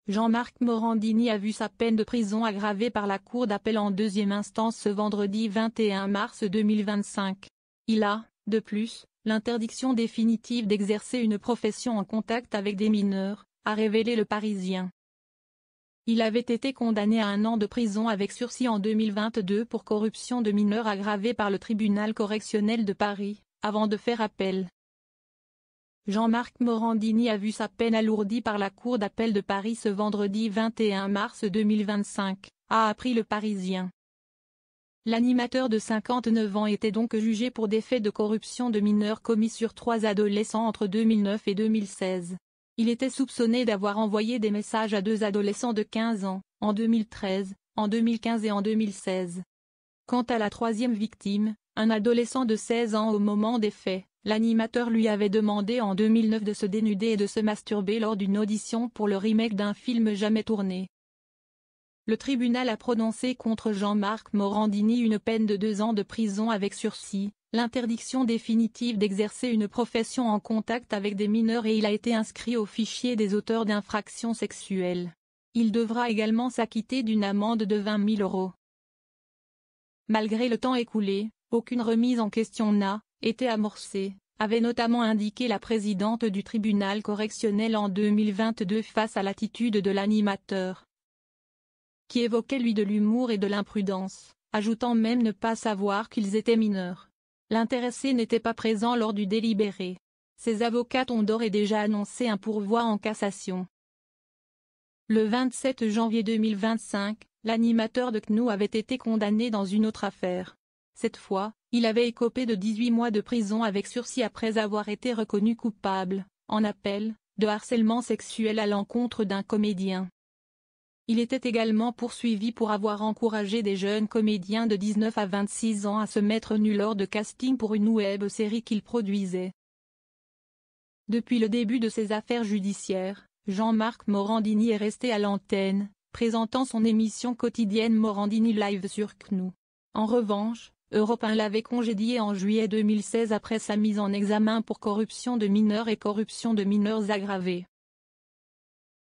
Jean-Marc Morandini a vu sa peine de prison aggravée par la Cour d'appel en deuxième instance ce vendredi 21 mars 2025. Il a, de plus, l'interdiction définitive d'exercer une profession en contact avec des mineurs, a révélé Le Parisien. Il avait été condamné à 1 an de prison avec sursis en 2022 pour corruption de mineurs aggravée par le tribunal correctionnel de Paris, avant de faire appel. Jean-Marc Morandini a vu sa peine alourdie par la Cour d'appel de Paris ce vendredi 21 mars 2025, a appris Le Parisien. L'animateur de 59 ans était donc jugé pour des faits de corruption de mineurs commis sur 3 adolescents entre 2009 et 2016. Il était soupçonné d'avoir envoyé des messages à 2 adolescents de 15 ans, en 2013, en 2015 et en 2016. Quant à la 3e victime, un adolescent de 16 ans au moment des faits, l'animateur lui avait demandé en 2009 de se dénuder et de se masturber lors d'une audition pour le remake d'un film jamais tourné. Le tribunal a prononcé contre Jean-Marc Morandini une peine de 2 ans de prison avec sursis, l'interdiction définitive d'exercer une profession en contact avec des mineurs et il a été inscrit au fichier des auteurs d'infractions sexuelles. Il devra également s'acquitter d'une amende de 20 000 €. Malgré le temps écoulé, aucune remise en question n'a été amorcée, avait notamment indiqué la présidente du tribunal correctionnel en 2022 face à l'attitude de l'animateur, qui évoquait lui de l'humour et de l'imprudence, ajoutant même ne pas savoir qu'ils étaient mineurs. L'intéressé n'était pas présent lors du délibéré. Ses avocats ont d'ores et déjà annoncé un pourvoi en cassation. Le 27 janvier 2025, l'animateur de CNU avait été condamné dans une autre affaire. Cette fois, il avait écopé de 18 mois de prison avec sursis après avoir été reconnu coupable, en appel, de harcèlement sexuel à l'encontre d'un comédien. Il était également poursuivi pour avoir encouragé des jeunes comédiens de 19 à 26 ans à se mettre nus lors de casting pour une web-série qu'il produisait. Depuis le début de ces affaires judiciaires, Jean-Marc Morandini est resté à l'antenne, présentant son émission quotidienne Morandini Live sur CNU. En revanche, Europe 1 l'avait congédié en juillet 2016 après sa mise en examen pour corruption de mineurs et corruption de mineurs aggravée.